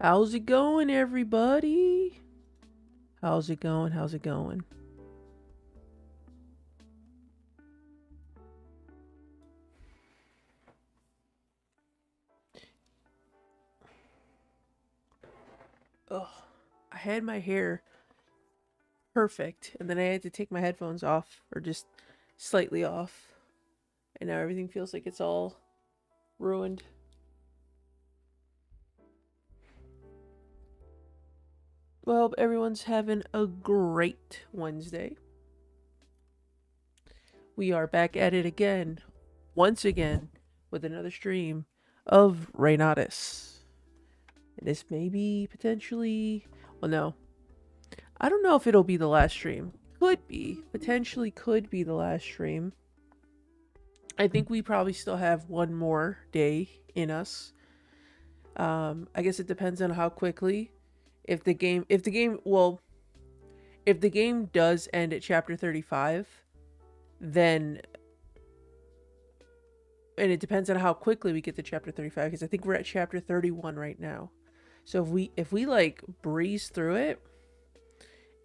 How's it going, everybody? How's it going? How's it going? Ugh. I had my hair perfect, and then I had to take my headphones off, or just slightly off. And now everything feels like it's all ruined. Well, everyone's having a great Wednesday. We are back at it again, once again, with another stream of Reynatis. And this may be potentially, well, no, I don't know if it'll be the last stream. Could be. Potentially could be the last stream. I think we probably still have one more day in us. I guess it depends on how quickly. If the game does end at chapter 35, then, and it depends on how quickly we get to chapter 35, because I think we're at chapter 31 right now. So if we like breeze through it,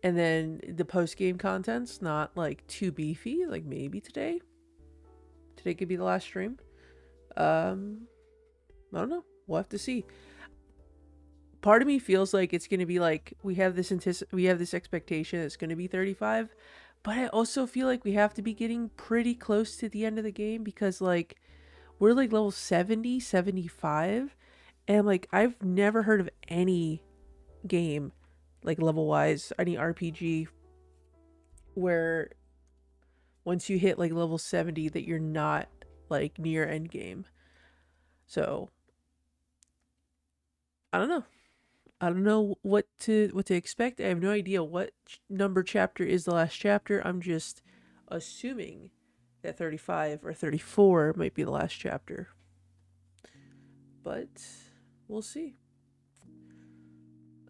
and then the post game content's not like too beefy, like maybe today could be the last stream. I don't know. We'll have to see. Part of me feels like it's gonna be like we have this expectation it's gonna be 35, but I also feel like we have to be getting pretty close to the end of the game, because like we're like level 70, 75, and like I've never heard of any game, like level wise, any RPG, where once you hit like level 70 that you're not like near end game. So I don't know. I don't know what to expect. I have no idea what number chapter is the last chapter. I'm just assuming that 35 or 34 might be the last chapter. But we'll see.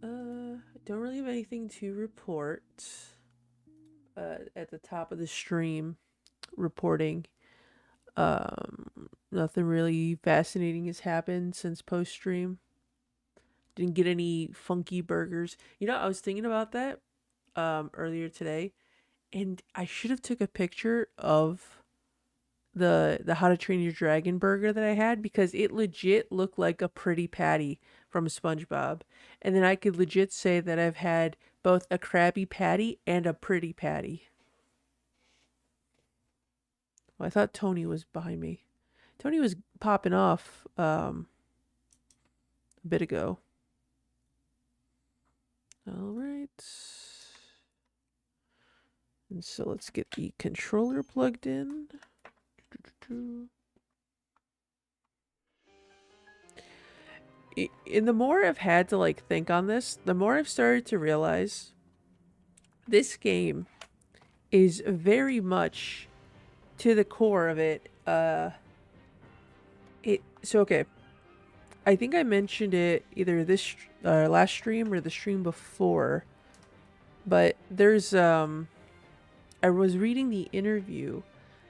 Don't really have anything to report at the top of the stream reporting. Nothing really fascinating has happened since post stream. Didn't get any funky burgers. You know, I was thinking about that earlier today, and I should have took a picture of the How to Train Your Dragon burger that I had, because it legit looked like a pretty patty from SpongeBob. And then I could legit say that I've had both a Krabby Patty and a pretty patty. Well, I thought Tony was behind me. Tony was popping off a bit ago. All right. And so let's get the controller plugged in. And the more I've had to like think on this, the more I've started to realize this game is very much to the core of it. Okay. I think I mentioned it either this last stream or the stream before, but there's I was reading the interview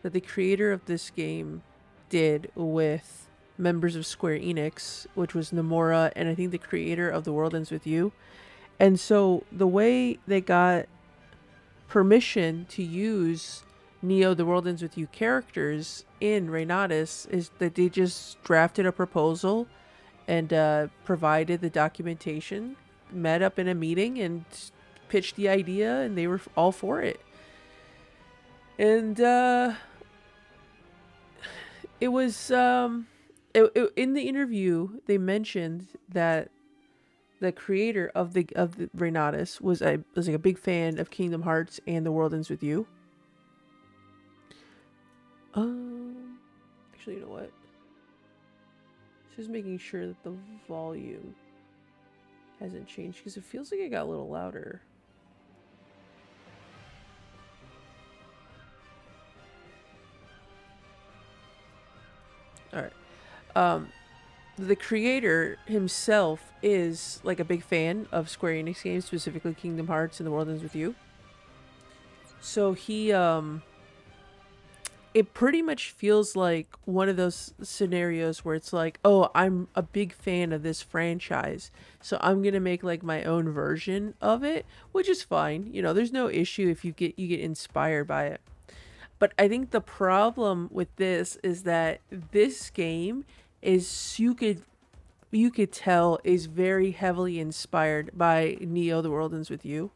that the creator of this game did with members of Square Enix, which was Nomura, and I think the creator of The World Ends With You. And so the way they got permission to use Neo The World Ends With You characters in Reynatis is that they just drafted a proposal and provided the documentation, met up in a meeting and pitched the idea, and they were all for it. And it was in the interview they mentioned that the creator of the Reynatis was like a big fan of Kingdom Hearts and The World Ends With You. Actually, you know what? Just making sure that the volume hasn't changed, because it feels like it got a little louder. All right. The creator himself is like a big fan of Square Enix games, specifically Kingdom Hearts and The World Ends With You. So he it pretty much feels like one of those scenarios where it's like, oh, I'm a big fan of this franchise, so I'm gonna make like my own version of it, which is fine. You know, there's no issue if you get inspired by it. But I think the problem with this is that this game is you could tell is very heavily inspired by Neo the World Ends With You.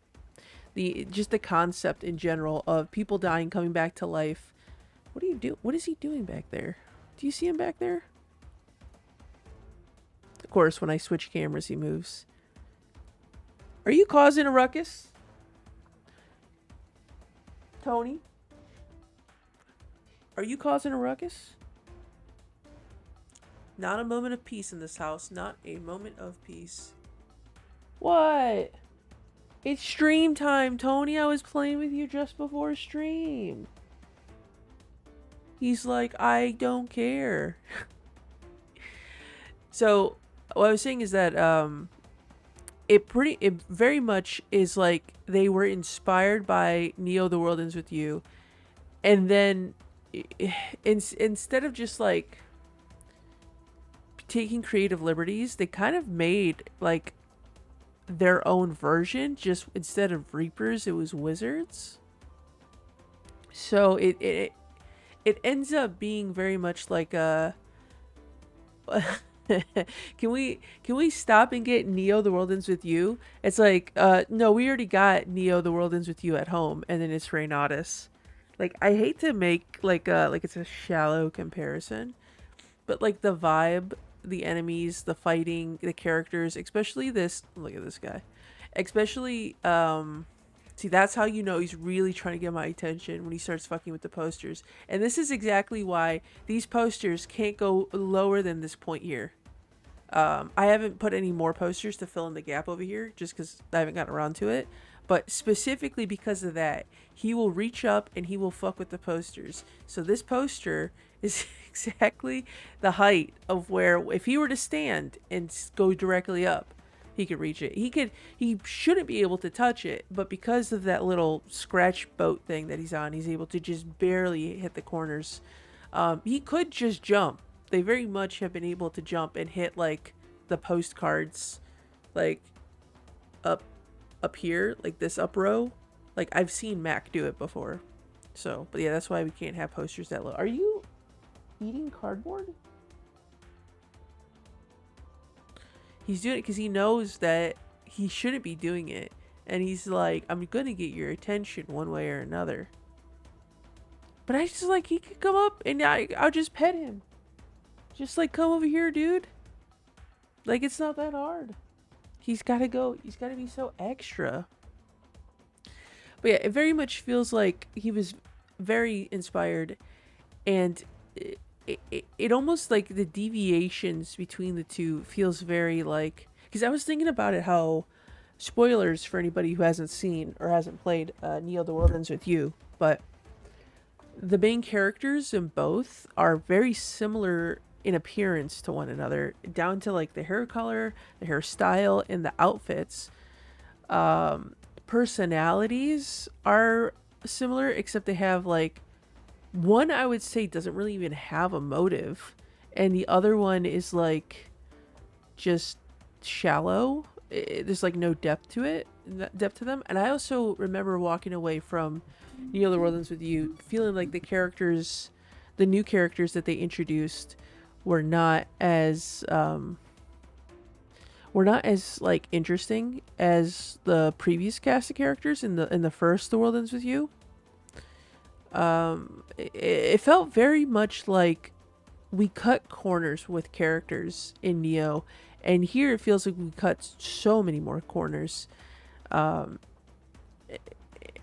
The concept in general of people dying, coming back to life. What do you do? What is he doing back there? Do you see him back there? Of course, when I switch cameras, he moves. Are you causing a ruckus, Tony? Are you causing a ruckus? Not a moment of peace in this house. Not a moment of peace. What? It's stream time, Tony. I was playing with you just before stream. He's like, I don't care. So, what I was saying is that it very much is like they were inspired by Neo the World Ends With You, and then instead of just like taking creative liberties, they kind of made like their own version. Just instead of Reapers, it was wizards. So it ends up being very much like a can we stop and get Neo the World Ends With You? It's like no, we already got Neo the World Ends With You at home, and then it's Reynatis. Like, I hate to make like it's a shallow comparison, but like the vibe, the enemies, the fighting, the characters, especially this, look at this guy. Especially see, that's how you know he's really trying to get my attention, when he starts fucking with the posters. And this is exactly why these posters can't go lower than this point here. I haven't put any more posters to fill in the gap over here, just because I haven't gotten around to it. But specifically because of that, he will reach up and he will fuck with the posters. So this poster is exactly the height of where, if he were to stand and go directly up, he could reach it. He shouldn't be able to touch it, but because of that little scratch boat thing that he's on, he's able to just barely hit the corners. He could just jump. They very much have been able to jump and hit like the postcards, like up here, like this up row. Like, I've seen Mac do it before. So, but yeah, that's why we can't have posters that low. Are you eating cardboard? He's doing it because he knows that he shouldn't be doing it. And he's like, I'm going to get your attention one way or another. But I just like, he could come up and I'll just pet him. Just like, come over here, dude. Like, it's not that hard. He's got to go. He's got to be so extra. But yeah, it very much feels like he was very inspired. And it almost like the deviations between the two feels very like, because I was thinking about it, how, spoilers for anybody who hasn't seen or hasn't played Neo the World Ends With You, but the main characters in both are very similar in appearance to one another, down to like the hair color, the hairstyle, and the outfits. Personalities are similar, except they have like, one I would say doesn't really even have a motive, and the other one is like just shallow. There's like no depth to it, depth to them. And I also remember walking away from Neo the World Ends With You feeling like the characters, the new characters that they introduced, were not as like interesting as the previous cast of characters in the first The World Ends With You. It felt very much like we cut corners with characters in Neo, and here it feels like we cut so many more corners. And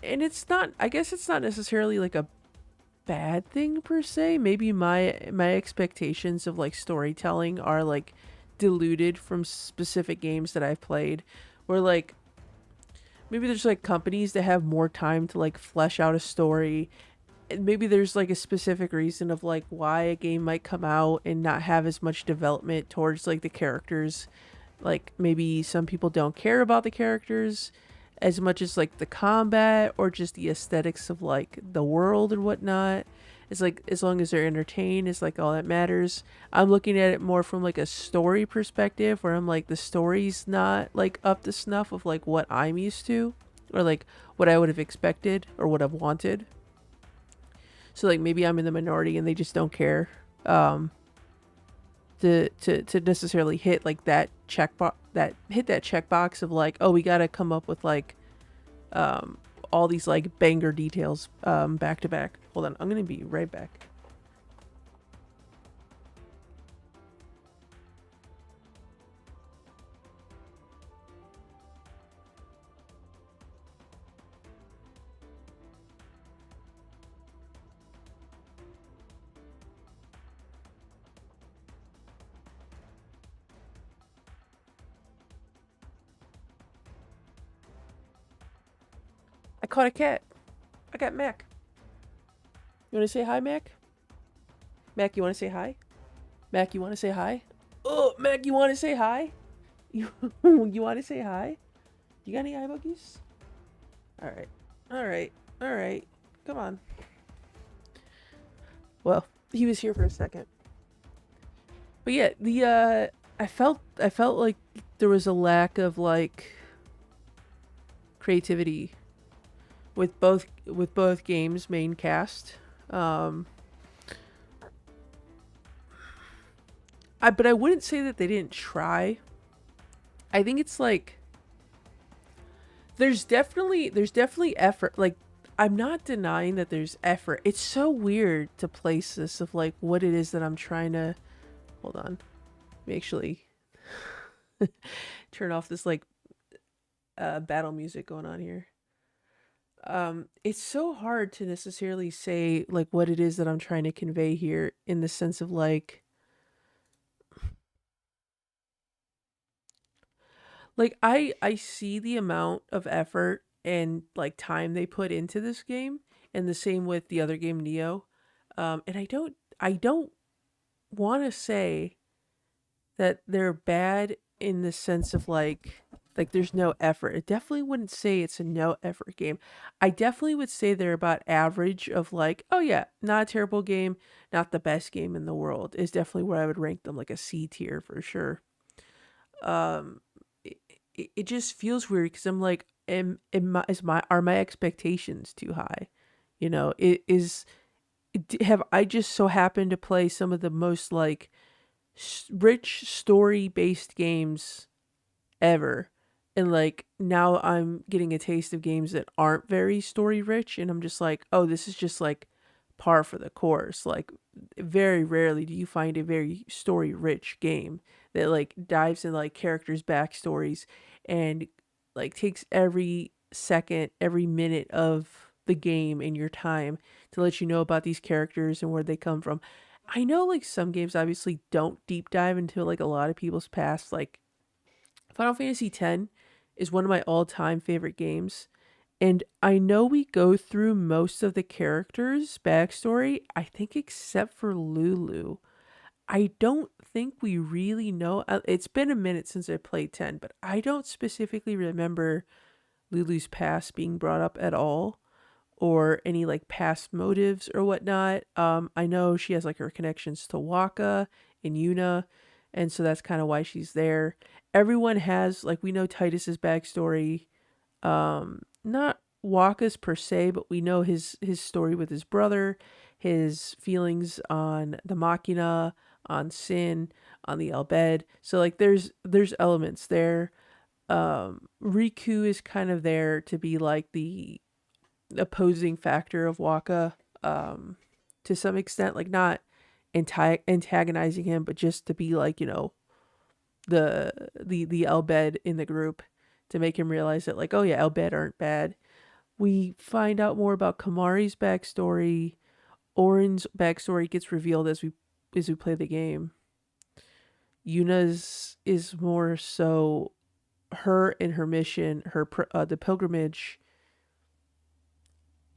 it's not, I guess it's not necessarily like a bad thing per se. Maybe my expectations of like storytelling are like diluted from specific games that I've played, where like maybe there's like companies that have more time to like flesh out a story, and maybe there's like a specific reason of like why a game might come out and not have as much development towards like the characters. Like maybe some people don't care about the characters as much as like the combat or just the aesthetics of like the world and whatnot. It's like as long as they're entertained is like all that matters. I'm looking at it more from like a story perspective where I'm like the story's not like up to snuff of like what I'm used to or like what I would have expected or what I've wanted. So like maybe I'm in the minority and they just don't care to necessarily hit like that checkbox of like, oh, we got to come up with like um all these like banger details back to back. Hold on, I'm going to be right back. I caught a cat. I got Mac. You want to say hi, Mac? Mac, you want to say hi? Mac, you want to say hi? Oh, Mac, you want to say hi? You you want to say hi? You got any eye buggies? All right, all right, all right. Come on. Well, he was here for a second, but yeah, the I felt like there was a lack of like creativity with both games main cast. Um, but I wouldn't say that they didn't try. I think it's like there's definitely effort. Like I'm not denying that there's effort. It's so weird to place this of like what it is that I'm trying to. Hold on, let me actually turn off this like battle music going on here. It's so hard to necessarily say like what it is that I'm trying to convey here in the sense of like I see the amount of effort and like time they put into this game, and the same with the other game Neo. And I don't want to say that they're bad in the sense of like there's no effort. I definitely wouldn't say it's a no effort game. I definitely would say they're about average of like, oh yeah, not a terrible game, not the best game in the world. Is definitely where I would rank them, like a C tier for sure. Um it, it just feels weird because I'm like, are my expectations too high? You know, it is have I just so happened to play some of the most like rich story based games ever, and like now I'm getting a taste of games that aren't very story rich, and I'm just like, oh, this is just like par for the course. Like very rarely do you find a very story rich game that like dives into like characters backstories and like takes every second, every minute of the game and your time to let you know about these characters and where they come from. I know like some games obviously don't deep dive into like a lot of people's past. Like Final Fantasy X is one of my all-time favorite games, and I know we go through most of the characters' backstory, I think except for Lulu. I don't think we really know. It's been a minute since I played 10, but I don't specifically remember Lulu's past being brought up at all, or any like past motives or whatnot. I know she has like her connections to Waka and Yuna, and so that's kind of why she's there. Everyone has like we know Titus's backstory. Not Waka's per se, but we know his story with his brother, his feelings on the Machina, on Sin, on the Elbed. So like there's elements there. Riku is kind of there to be like the opposing factor of Waka, to some extent, like not antagonizing him, but just to be like, you know, the Elbed in the group, to make him realize that like, oh yeah, Elbed aren't bad. We find out more about Kamari's backstory. Orin's backstory gets revealed as we play the game. Yuna's is more so her and her mission, the pilgrimage,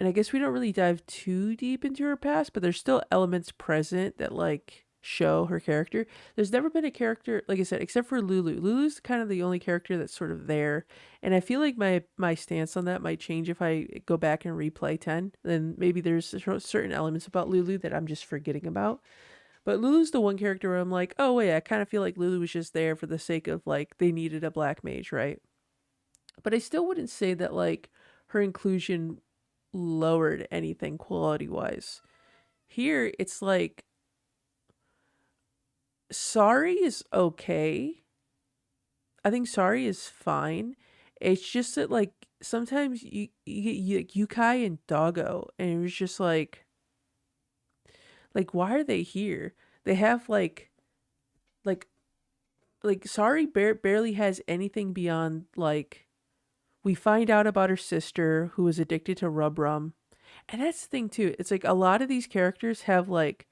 and I guess we don't really dive too deep into her past, but there's still elements present that like show her character. There's never been a character, like I said, except for Lulu. Lulu's kind of the only character that's sort of there, and I feel like my stance on that might change if I go back and replay 10. Then maybe there's certain elements about Lulu that I'm just forgetting about. But Lulu's the one character where I'm like, oh wait, I kind of feel like Lulu was just there for the sake of like they needed a black mage, right? But I still wouldn't say that like her inclusion lowered anything quality wise. Here it's like Sorry is okay. I think Sorry is fine. It's just that like sometimes you get Yukai and Doggo, and it was just like why are they here? They have like Sorry barely has anything beyond like we find out about her sister who is addicted to rub rum. And that's the thing too. It's like a lot of these characters have like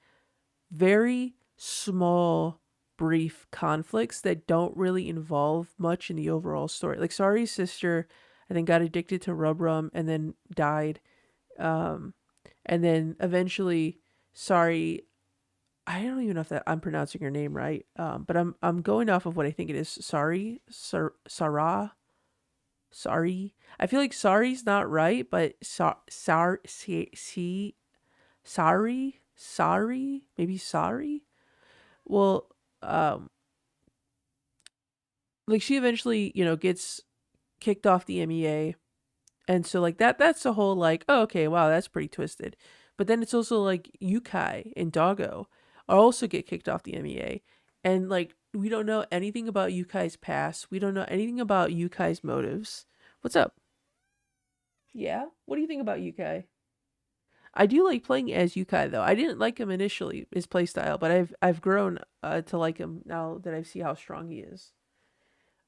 very small, brief conflicts that don't really involve much in the overall story. Like Sorry's sister, I think, got addicted to rub rum and then died. Um, and then eventually, Sorry, I don't even know if that I'm pronouncing her name right. But I'm going off of what I think it is. Sarah. Sorry. I feel like sorry's not right, but sorry, maybe sorry. Well, um, like she eventually, gets kicked off the MEA, and so like that's a whole like, oh, okay, wow, that's pretty twisted. But then it's also like Yukai and Doggo also get kicked off the MEA, and like we don't know anything about Yukai's past. We don't know anything about Yukai's motives. What's up? Yeah. What do you think about Yukai? I do like playing as Yukai though. I didn't like him initially, his playstyle, but I've grown to like him now that I see how strong he is.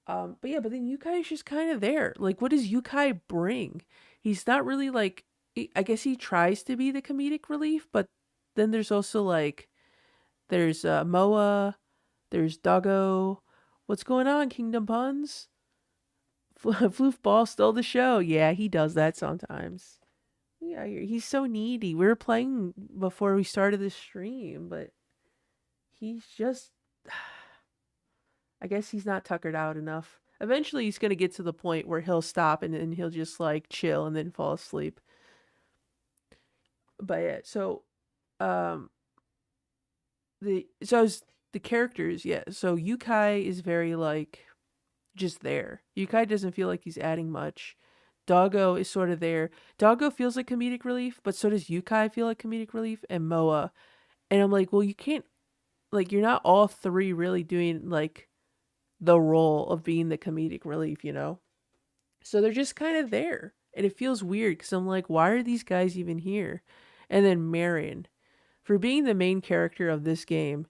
But yeah, but then Yukai is just kind of there. Like, what does Yukai bring? He's not really like. I guess he tries to be the comedic relief, but then there's also like there's Moa, there's Doggo. What's going on, Kingdom Puns? Floofball stole the show. Yeah, he does that sometimes. Yeah, he's so needy. We were playing before we started the stream, but he's just. I guess he's not tuckered out enough. Eventually, he's going to get to the point where he'll stop and then he'll just like chill and then fall asleep. But yeah, so um the characters, yeah. So Yukai is very like just there. Yukai doesn't feel like he's adding much. Doggo is sort of there. Doggo feels like comedic relief, but so does Yukai feel like comedic relief and Moa. And I'm like, well, you can't like you're not all three really doing like the role of being the comedic relief, you know? So they're just kind of there. And it feels weird because I'm like, why are these guys even here? And then Marion, for being the main character of this game,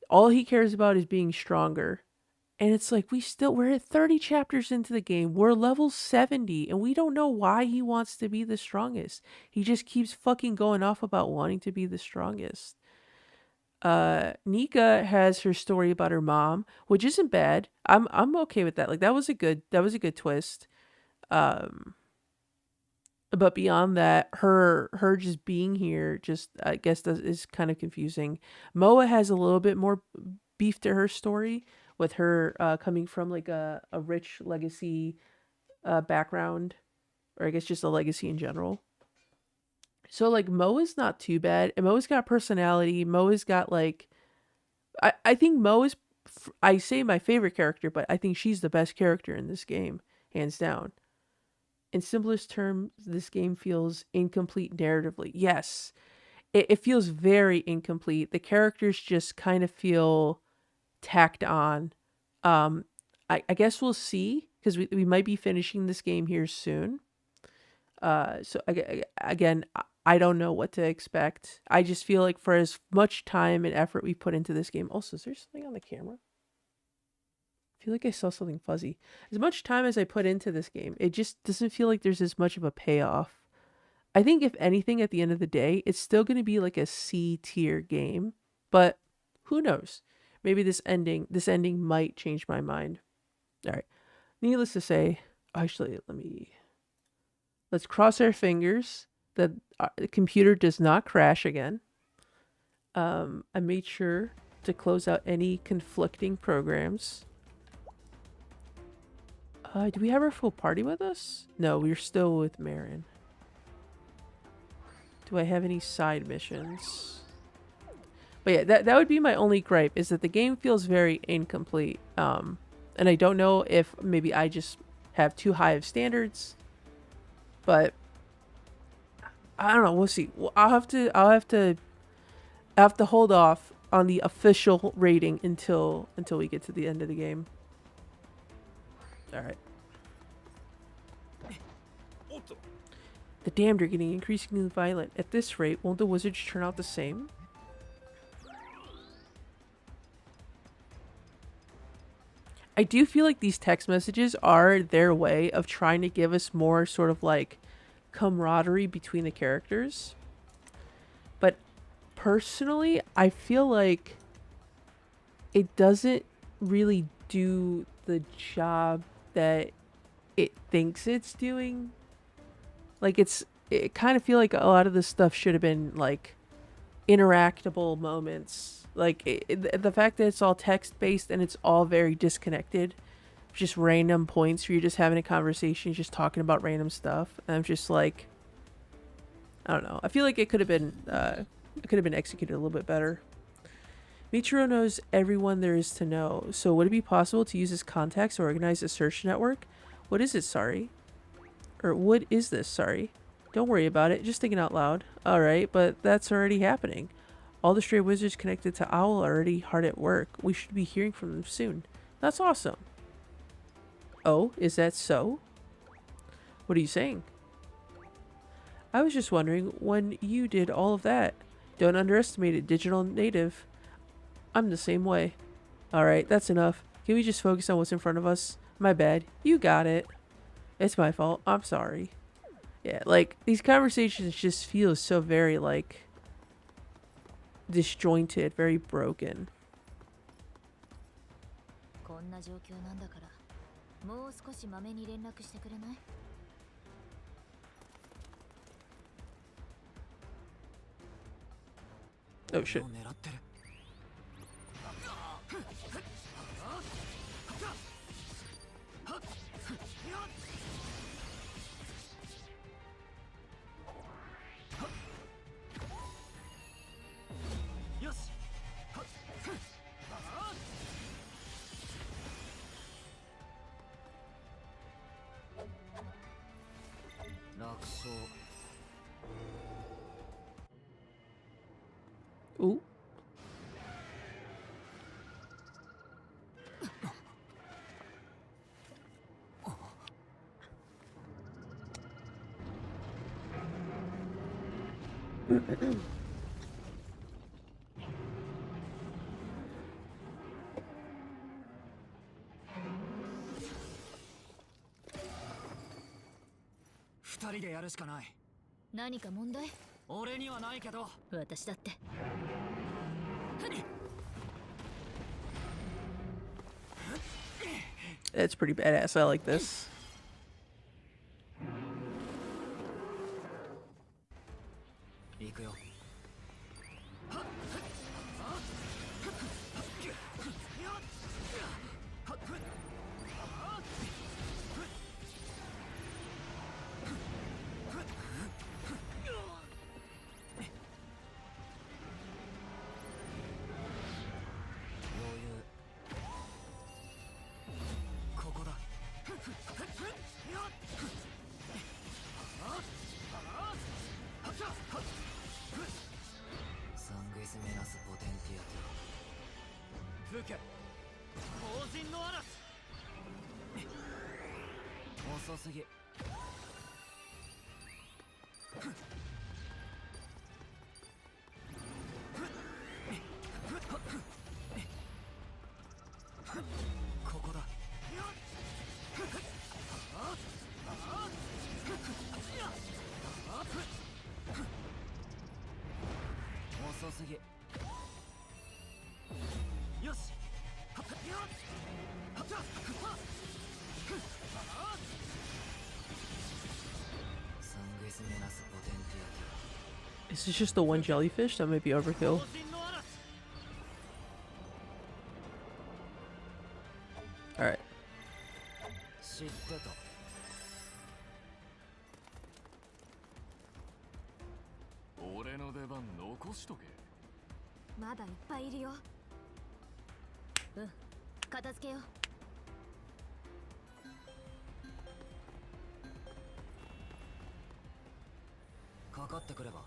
all he cares about is being stronger. And it's like, we're at 30 chapters into the game. We're level 70, and we don't know why he wants to be the strongest. He just keeps fucking going off about wanting to be the strongest. Nika has her story about her mom, which isn't bad. I'm okay with that. Like that was a good twist. Um, but beyond that, her just being here just I guess is kind of confusing. Moa has a little bit more beef to her story with her coming from like a rich legacy background, or I guess just a legacy in general. So like Moa's not too bad, and Moa's got personality. Moa's got like, I think Moa's, I say my favorite character, but I think she's the best character in this game, hands down. In simplest terms, this game feels incomplete narratively. Yes, it feels very incomplete. The characters just kind of feel tacked on. Um, I guess we'll see because we might be finishing this game here soon. So again, I don't know what to expect. I just feel like for as much time and effort we put into this game. Also, is there something on the camera? I feel like I saw something fuzzy. As much time as I put into this game, it just doesn't feel like there's as much of a payoff. I think if anything, at the end of the day, it's still going to be like a C tier game, but who knows? Maybe this ending might change my mind. All right. Needless to say, actually, let's cross our fingers that the computer does not crash again. I made sure to close out any conflicting programs. Do we have our full party with us? No, we're still with Marin. Do I have any side missions? But yeah, that would be my only gripe, is that the game feels very incomplete. And I don't know if maybe I just have too high of standards, but I don't know. We'll see. I'll have to hold off on the official rating until we get to the end of the game. All right. The damned are getting increasingly violent. At this rate, won't the wizards turn out the same? I do feel like these text messages are their way of trying to give us more sort of like camaraderie between the characters. But personally, I feel like it doesn't really do the job that it thinks it's doing. Like it kind of feel like a lot of this stuff should have been like interactable moments. Like the fact that it's all text based and it's all very disconnected, just random points where you're just having a conversation, just talking about random stuff. And I'm just like, I don't know. I feel like it could have been executed a little bit better. Michiro knows everyone there is to know. So would it be possible to use his contacts to organize a search network? What is it? Sorry. Or what is this? Sorry. Don't worry about it. Just thinking out loud. Alright, but that's already happening. All the stray wizards connected to Owl are already hard at work. We should be hearing from them soon. That's awesome. Oh, is that so? What are you saying? I was just wondering when you did all of that. Don't underestimate it, digital native. I'm the same way. Alright, that's enough. Can we just focus on what's in front of us? My bad. You got it. It's my fault. I'm sorry. Yeah, like, these conversations just feel so very, like, disjointed, very broken. Oh, shit. Ooh. That's pretty badass. I like this. Is this just the one jellyfish? That might be overkill. 俺の出番残しとけ。まだいっぱいいるよ。うん、片付けよう。かかってくれば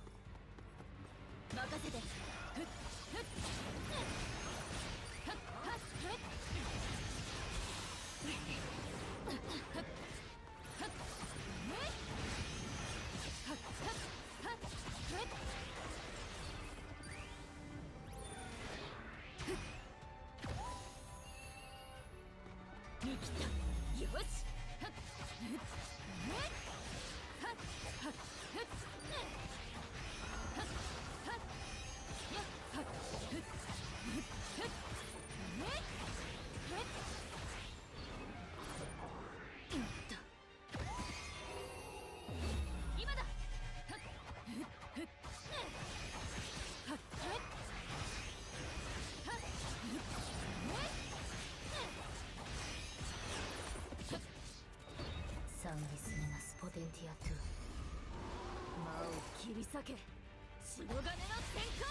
任せて。ふっふっふっふっふっ見切った。よし。今だ。サンギスミナスポテンティア2。魔を切り裂け。白金の閃光。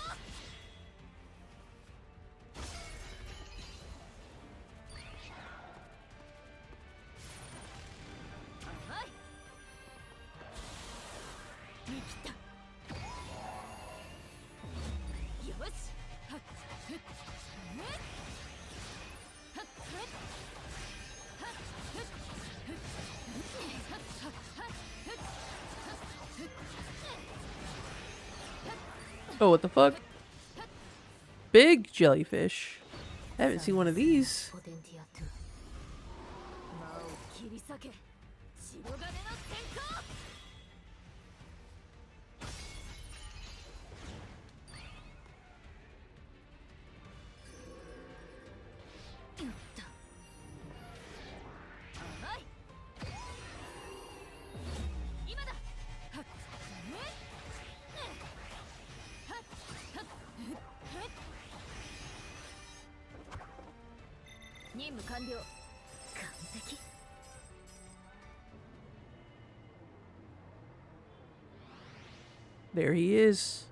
甘い。見切った。よし。はっふっねっはっふっはっふっふっはっはっはっふっはっふっ Oh, what the fuck? Big jellyfish. I haven't seen one of these. ポテンティア2。魔を切り裂け。白金の閃光。甘い。今だ。はっねはっはっはっ。任務完了。完璧。There he is.